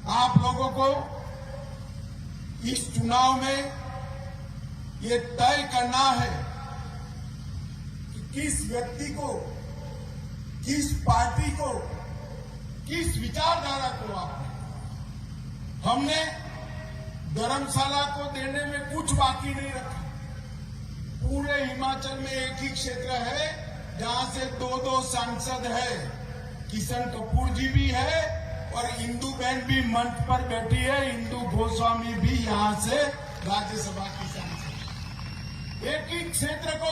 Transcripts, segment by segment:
आप लोगों को इस चुनाव में ये तय करना है कि किस व्यक्ति को, किस पार्टी को, किस विचारधारा को आपने। हमने धर्मशाला को देने में कुछ बाकी नहीं रखा। पूरे हिमाचल में एक ही क्षेत्र है जहां से दो सांसद है। किशन कपूर जी भी है और इंदु बहन भी मंच पर बैठी है। इंदु गोस्वामी भी यहां से राज्यसभा की सांसद। एक ही क्षेत्र को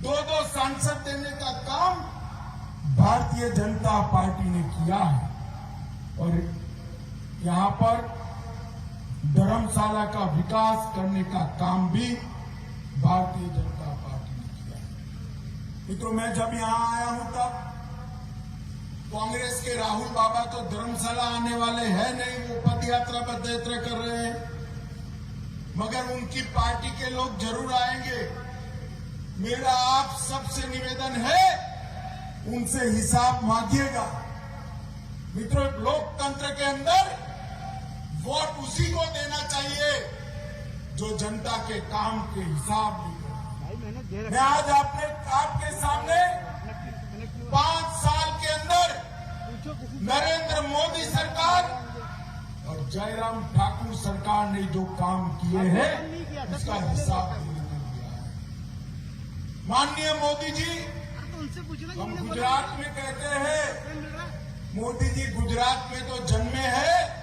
दो सांसद देने का काम भारतीय जनता पार्टी ने किया है और यहां पर धर्मशाला का विकास करने का काम भी भारतीय जनता पार्टी ने किया है। मित्रों, मैं जब यहां आया हूं तब कांग्रेस के राहुल बाबा तो धर्मशाला आने वाले हैं नहीं, वो पदयात्रा कर रहे हैं, मगर उनकी पार्टी के लोग जरूर आएंगे। मेरा आप सबसे निवेदन है, उनसे हिसाब मांगिएगा। मित्रों, लोकतंत्र के अंदर वोट उसी को देना चाहिए जो जनता के काम के हिसाब नहीं। मैं आज आपके सामने 5 साल के अंदर नरेंद्र मोदी सरकार और जयराम ठाकुर सरकार ने जो काम किए हैं उसका हिसाब दिया है। माननीय मोदी जी, हम गुजरात में कहते हैं मोदी जी गुजरात में तो जन्मे हैं,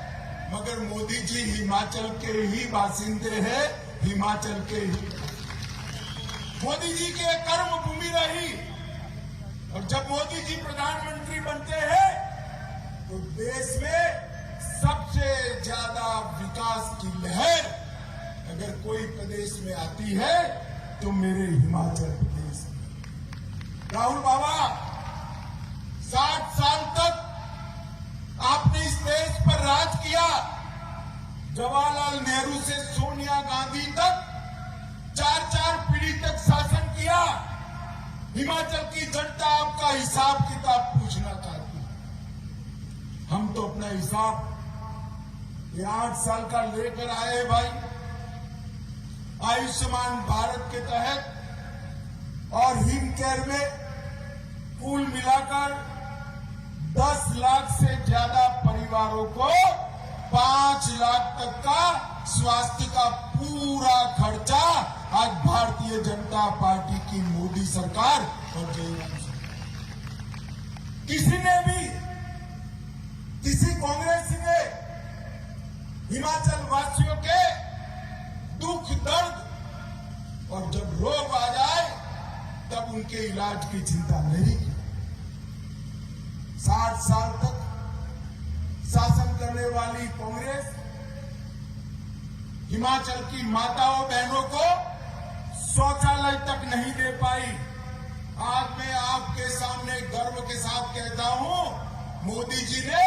मगर मोदी जी हिमाचल के ही बासिंदे हैं, हिमाचल के ही। मोदी जी के कर्म भूमि रही और जब मोदी जी प्रधानमंत्री बनते हैं तो देश में सबसे ज्यादा विकास की लहर अगर कोई प्रदेश में आती है तो मेरे हिमाचल प्रदेश में। राहुल बाबा, 60 साल तक आपने इस देश पर राज किया। जवाहरलाल नेहरू से सोनिया गांधी तक 4 पीढ़ी तक शासन किया। हिमाचल की जनता आपका हिसाब किताब पूछना चाहती है। हम तो अपना हिसाब ये 8 साल का लेकर आए भाई। आयुष्मान भारत के तहत और हिम केयर में कुल मिलाकर 10 लाख से ज्यादा परिवारों को 5 लाख तक का स्वास्थ्य का पूरा खर्चा आज भारतीय जनता पार्टी की मोदी सरकार और जयराम सरकार। किसी ने भी, किसी कांग्रेसी ने हिमाचल वासियों के दुख दर्द और जब रोग आ जाए तब उनके इलाज की चिंता नहीं की। 60 साल तक शासन करने वाली कांग्रेस हिमाचल की माताओं बहनों को शौचालय तक नहीं दे पाई। आज मैं आपके सामने गर्व के साथ कहता हूं, मोदी जी ने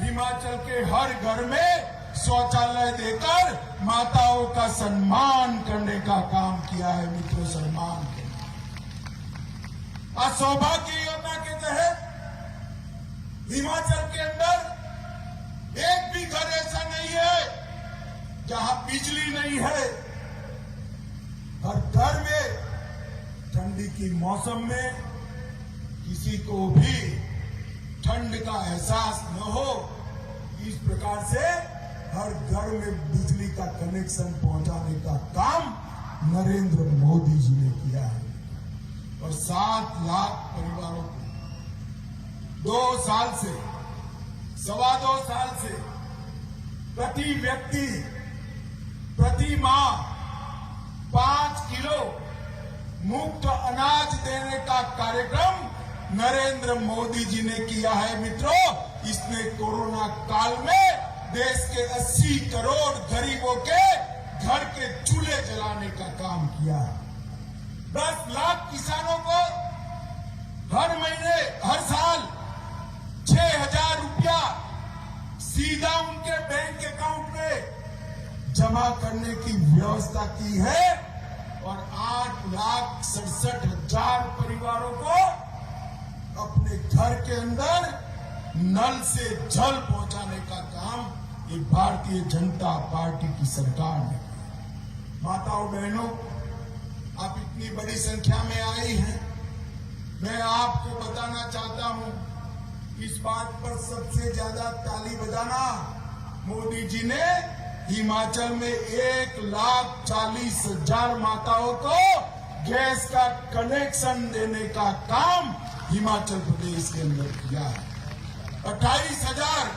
हिमाचल के हर घर में शौचालय देकर माताओं का सम्मान करने का काम किया है। मित्रों, सम्मान करना। आज सौभाग्य योजना के तहत हिमाचल के अंदर एक भी घर ऐसा नहीं है जहां बिजली नहीं है। हर घर में ठंडी की मौसम में किसी को भी ठंड का एहसास न हो, इस प्रकार से हर घर में बिजली का कनेक्शन पहुंचाने का काम नरेंद्र मोदी जी ने किया है और 7 लाख परिवारों को 2 साल से, 2.25 साल से प्रति व्यक्ति प्रति माह 5 किलो मुफ्त अनाज देने का कार्यक्रम नरेंद्र मोदी जी ने किया है। मित्रों, इसने कोरोना काल में देश के 80 करोड़ गरीबों के घर के चूल्हे जलाने का काम किया है। 10 लाख किसानों को हर महीने, हर साल 6,000 रुपया सीधा उनके बैंक अकाउंट में जमा करने की व्यवस्था की है और 8,67,000 परिवारों को अपने घर के अंदर नल से जल पहुंचाने का भारतीय जनता पार्टी की सरकार ने। माताओं बहनों, आप इतनी बड़ी संख्या में आई हैं, मैं आपको बताना चाहता हूं, इस बात पर सबसे ज्यादा ताली बजाना मोदी जी ने हिमाचल में 1,40,000 माताओं को गैस का कनेक्शन देने का काम हिमाचल प्रदेश के अंदर किया है। 28,000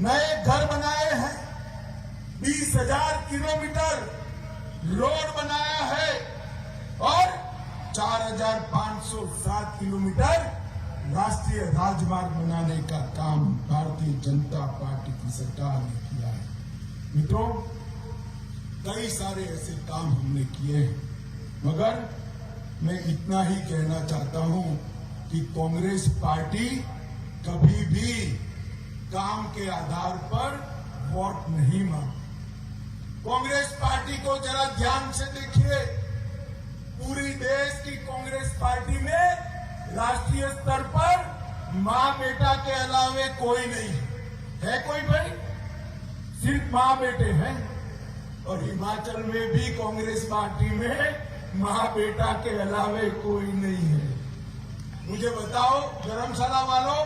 नए घर बनाए हैं, 20,000 किलोमीटर रोड बनाया है और 4,507 किलोमीटर राष्ट्रीय राजमार्ग बनाने का काम भारतीय जनता पार्टी की सरकार ने किया है। मित्रों, कई सारे ऐसे काम हमने किए हैं, मगर मैं इतना ही कहना चाहता हूं कि कांग्रेस पार्टी कभी भी काम के आधार पर वोट नहीं मांगती। कांग्रेस पार्टी को जरा ध्यान से देखिए, पूरी देश की कांग्रेस पार्टी में राष्ट्रीय स्तर पर मां बेटा के अलावे कोई नहीं है। कोई भाई? सिर्फ मां बेटे हैं। और हिमाचल में भी कांग्रेस पार्टी में मां बेटा के अलावे कोई नहीं है। मुझे बताओ धर्मशाला वालों,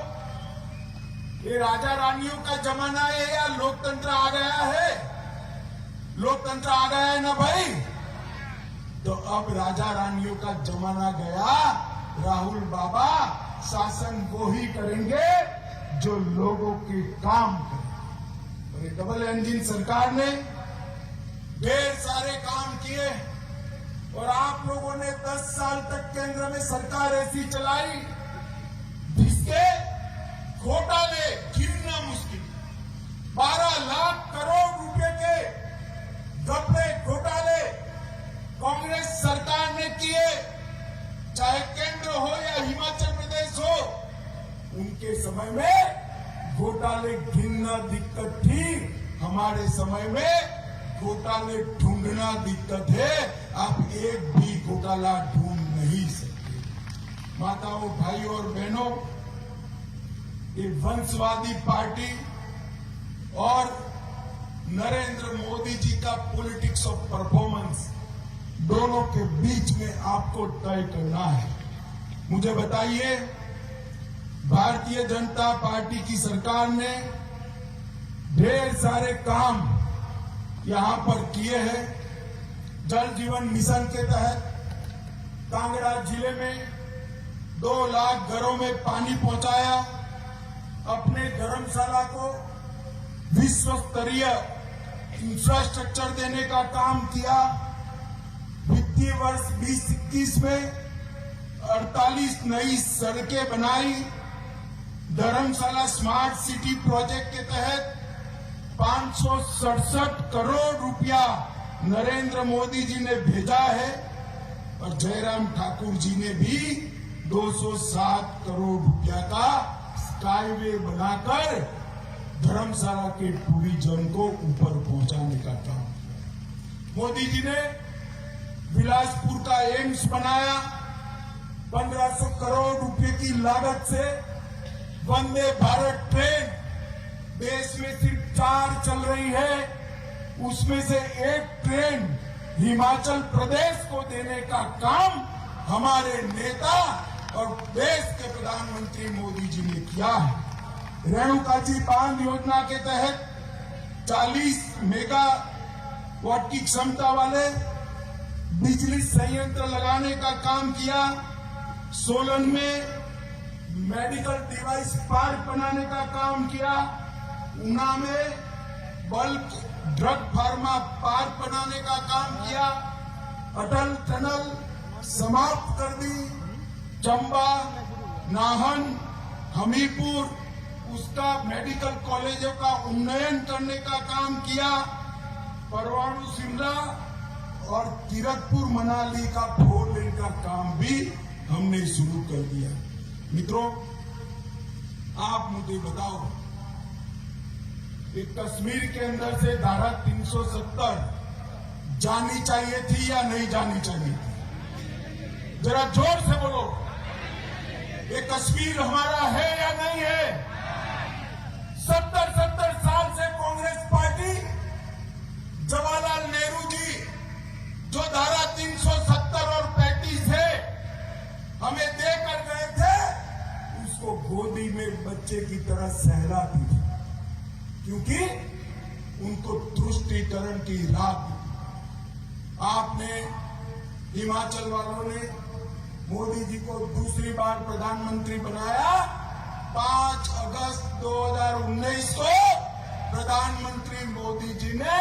ये राजा रानियों का जमाना है या लोकतंत्र आ गया है? लोकतंत्र आ गया है ना भाई? तो अब राजा रानियों का जमाना गया। राहुल बाबा शासन वो ही करेंगे जो लोगों के काम करें। और ये डबल इंजन सरकार ने ढेर सारे काम किए और आप लोगों ने 10 साल तक केंद्र में सरकार ऐसी चलाई जिसके घोटाले गिनना मुश्किल। 12 लाख करोड़ रुपए के घपले घोटाले कांग्रेस सरकार ने किए, चाहे केंद्र हो या हिमाचल प्रदेश हो। उनके समय में घोटाले गिनना दिक्कत थी, हमारे समय में घोटाले ढूंढना दिक्कत है। आप एक भी घोटाला ढूंढ नहीं सकते। माताओं, भाइयों और बहनों, ये वंशवादी पार्टी और नरेंद्र मोदी जी का पॉलिटिक्स ऑफ परफॉर्मेंस, दोनों के बीच में आपको तय करना है। मुझे बताइए, भारतीय जनता पार्टी की सरकार ने ढेर सारे काम यहां पर किए हैं। जल जीवन मिशन के तहत कांगड़ा जिले में 2 लाख घरों में पानी पहुंचाया। अपने धर्मशाला को विश्व स्तरीय इंफ्रास्ट्रक्चर देने का काम किया। वित्तीय वर्ष 2021 में 48 नई सड़कें बनाई। धर्मशाला स्मार्ट सिटी प्रोजेक्ट के तहत 567 करोड़ रुपया नरेंद्र मोदी जी ने भेजा है और जयराम ठाकुर जी ने भी 207 करोड़ रुपया का स्काईवे बनाकर धर्मशाला के टूरिज्म को ऊपर पहुंचाने का काम किया। मोदी जी ने बिलासपुर का एम्स बनाया। 1500 करोड़ रुपए की लागत से वंदे भारत ट्रेन देश में सिर्फ 4 चल रही है, उसमें से एक ट्रेन हिमाचल प्रदेश को देने का काम हमारे नेता और देश के प्रधानमंत्री मोदी जी ने किया है। रेणुकाजी बांध योजना के तहत 40 मेगावाट की क्षमता वाले बिजली संयंत्र लगाने का काम किया। सोलन में मेडिकल डिवाइस पार्क बनाने का काम किया। ऊना में बल्क ड्रग फार्मा पार्क बनाने का काम किया। अटल टनल समाप्त कर दी। चंबा, नाहन, हमीरपुर उसका मेडिकल कॉलेजों का उन्नयन करने का काम किया। परवाणु शिमला और तिरकपुर मनाली का 4 लेन का काम भी हमने शुरू कर दिया। मित्रों, आप मुझे बताओ, कि कश्मीर के अंदर से धारा 370 जानी चाहिए थी या नहीं जानी चाहिए थी? जरा जोर से बोलो, ये कश्मीर हमारा है या नहीं है? 70 साल से कांग्रेस उनको तुष्टीकरण की राह दी। आपने हिमाचल वालों ने मोदी जी को दूसरी बार प्रधानमंत्री बनाया। 5 अगस्त 2019 को प्रधानमंत्री मोदी जी ने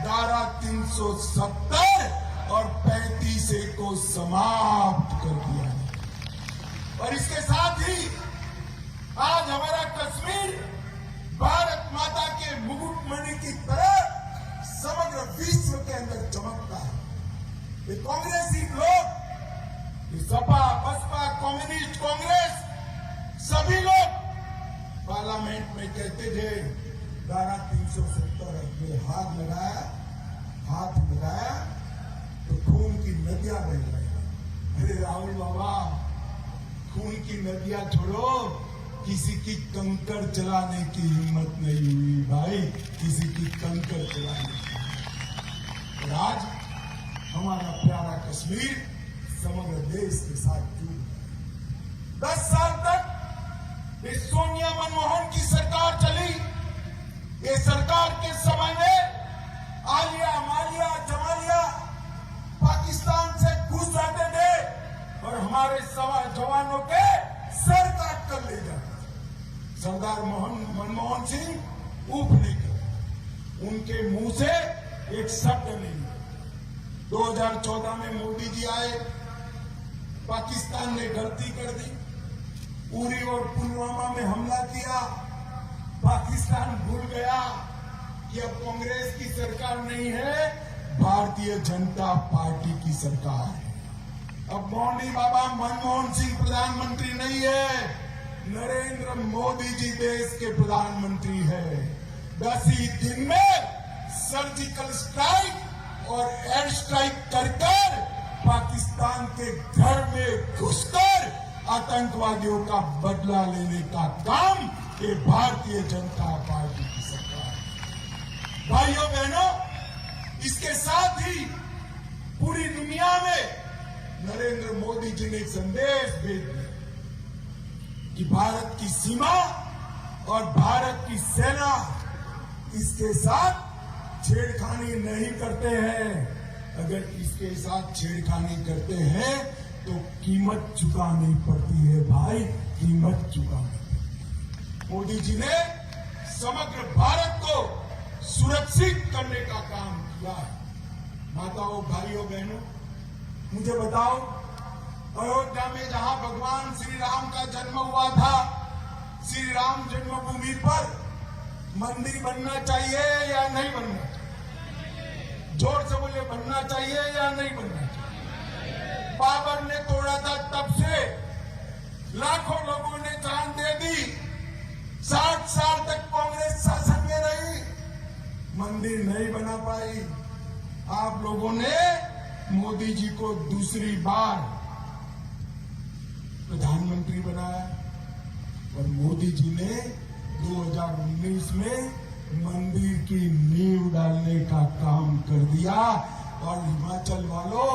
धारा 370 और 35A को समाप्त कर दिया। और इसके साथ ही आज हमारा कश्मीर भारत माता के मुकुटमणि की तरह समग्र विश्व के अंदर चमकता है। ये कांग्रेसी लोग, ये सपा, बसपा, कम्युनिस्ट कांग्रेस, सभी लोग पार्लियामेंट में कहते थे धारा 370 पे हाथ लगाया तो खून की नदियां बह गई। अरे राहुल बाबा, खून की नदियां छोड़ो, किसी की कंकर चलाने की हिम्मत नहीं हुई भाई, किसी की कंकर चलाने की। और आज हमारा प्यारा कश्मीर समग्र देश के साथ जुड़ गया। 10 साल तक ये सोनिया मनमोहन की सरकार चली। ये सरकार के समय में आलिया, मालिया, जमालिया पाकिस्तान से घुस आते थे और हमारे जवानों के सर काट कर ले जाते। सरदार मनमोहन सिंह उफ नहीं कर, उनके मुंह से एक शब्द नहीं। 2014 में मोदी जी आए, पाकिस्तान ने गलती कर दी, उरी और पुलवामा में हमला किया। पाकिस्तान भूल गया कि अब कांग्रेस की सरकार नहीं है, भारतीय जनता पार्टी की सरकार है। अब मौनी बाबा मनमोहन सिंह प्रधानमंत्री नहीं है, नरेंद्र मोदी जी देश के प्रधानमंत्री है। 10 ही दिन में सर्जिकल स्ट्राइक और एयर स्ट्राइक कर पाकिस्तान के घर में घुसकर आतंकवादियों का बदला लेने का काम ये भारतीय जनता पार्टी की सरकार है। भाइयों बहनों, इसके साथ ही पूरी दुनिया में नरेंद्र मोदी जी ने एक संदेश भेज दिया कि भारत की सीमा और भारत की सेना इसके साथ छेड़खानी नहीं करते हैं। अगर इसके साथ छेड़खानी करते हैं तो कीमत चुकानी पड़ती है भाई, कीमत चुकानी पड़ती है। मोदी जी ने समग्र भारत को सुरक्षित करने का काम किया है। माताओं, भाइयों, बहनों, मुझे बताओ, अयोध्या में जहां भगवान श्री राम का जन्म हुआ था, श्री राम जन्मभूमि पर मंदिर बनना चाहिए या नहीं बनना चाहिए? जोर से बोलिए, बनना चाहिए या नहीं बनना चाहिए? बाबर ने तोड़ा था, तब से लाखों लोगों ने जान दे दी। 60 साल तक कांग्रेस शासन में रही, मंदिर नहीं बना पाई। आप लोगों ने मोदी जी को दूसरी बार प्रधानमंत्री बनाया और मोदी जी ने 2019 में मंदिर की नींव डालने का काम कर दिया। और हिमाचल वालों,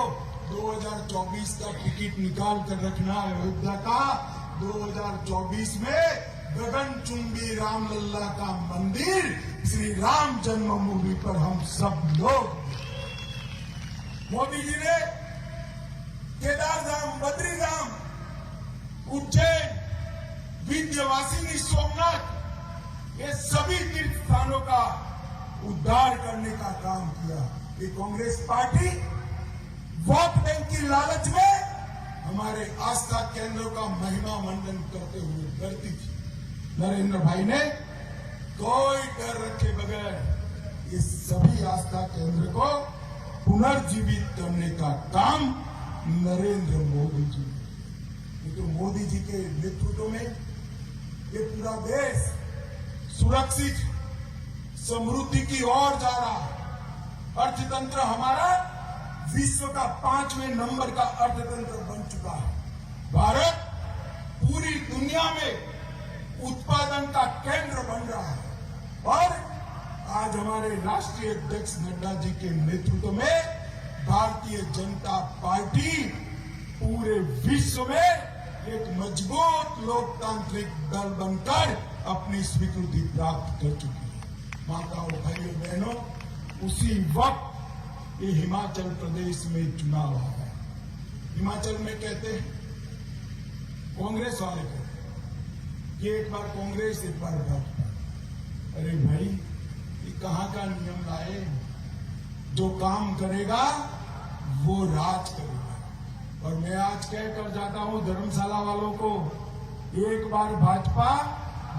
2024 का टिकट निकाल कर रखना अयोध्या का। 2024 में गगनचुंबी रामलला का मंदिर श्री राम जन्मभूमि पर हम सब लोग। मोदी जी ने केदारधाम, बद्रीधाम, उज्जैन, विंध्यवासिनी, सोमनाथ, ये सभी तीर्थ स्थानों का उद्धार करने का काम किया। ये कांग्रेस पार्टी वोट बैंक की लालच में हमारे आस्था केंद्रों का महिमा मंडन करते हुए डरती थी। नरेंद्र भाई ने कोई डर रखे बगैर ये सभी आस्था केंद्र को पुनर्जीवित करने का काम नरेंद्र मोदी जी ने। तो मोदी जी के नेतृत्व में ये पूरा देश सुरक्षित समृद्धि की ओर जा रहा है। अर्थतंत्र हमारा विश्व का 5वें नंबर का अर्थतंत्र बन चुका है। भारत पूरी दुनिया में उत्पादन का केंद्र बन रहा है और आज हमारे राष्ट्रीय अध्यक्ष नड्डा जी के नेतृत्व में भारतीय जनता पार्टी पूरे विश्व में एक मजबूत लोकतांत्रिक दल बनकर अपनी स्वीकृति प्राप्त कर चुकी है। माताओं भाइयों बहनों, उसी वक्त ये हिमाचल प्रदेश में चुनाव आ गया। हिमाचल में कहते हैं, कांग्रेस वाले कहते हैं कि एक बार कांग्रेस एक बार भाजपा। अरे भाई, ये कहां का नियम लाए? जो काम करेगा वो राज करेगा। और मैं आज कह कर जाता हूं धर्मशाला वालों को, एक बार भाजपा,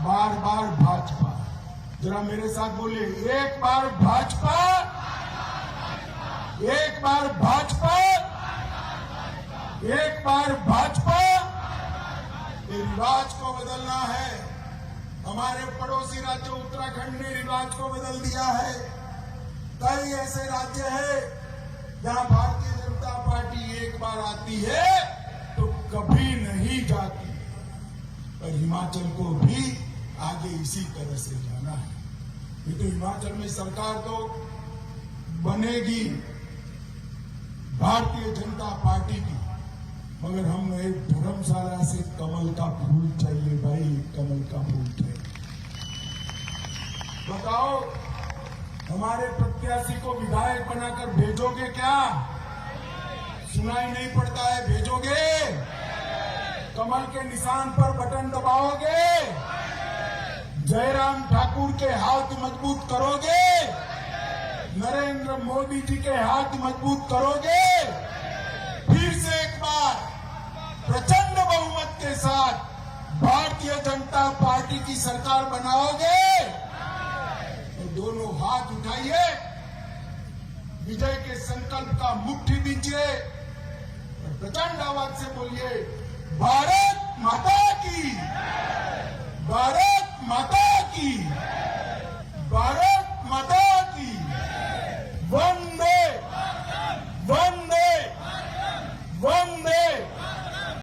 बार बार भाजपा। जरा मेरे साथ बोलिए, एक बार भाजपा, एक बार भाजपा, एक बार भाजपा। ये रिवाज को बदलना है। हमारे पड़ोसी राज्य उत्तराखंड ने रिवाज को बदल दिया है। कई ऐसे राज्य हैं जहां भारतीय जनता पार्टी एक बार आती है तो कभी नहीं जाती। और हिमाचल को भी आगे इसी तरह से जाना है। ये तो हिमाचल में सरकार तो बनेगी भारतीय जनता पार्टी की, मगर हम एक धर्मशाला से कमल का फूल चाहिए भाई, कमल का फूल चाहिए। बताओ, हमारे प्रत्याशी को विधायक बनाकर भेजोगे क्या? सुनाई नहीं पड़ता है, भेजोगे? कमल के निशान पर बटन दबाओगे? जयराम ठाकुर के हाथ मजबूत करोगे? नरेंद्र मोदी जी के हाथ मजबूत करोगे? फिर से एक बार प्रचंड बहुमत के साथ भारतीय जनता पार्टी की सरकार बनाओगे? तो दोनों हाथ उठाइए, विजय के संकल्प का मुट्ठी दीजिए और प्रचंड आवाज से बोलिए, भारत माता की, भारत माता की।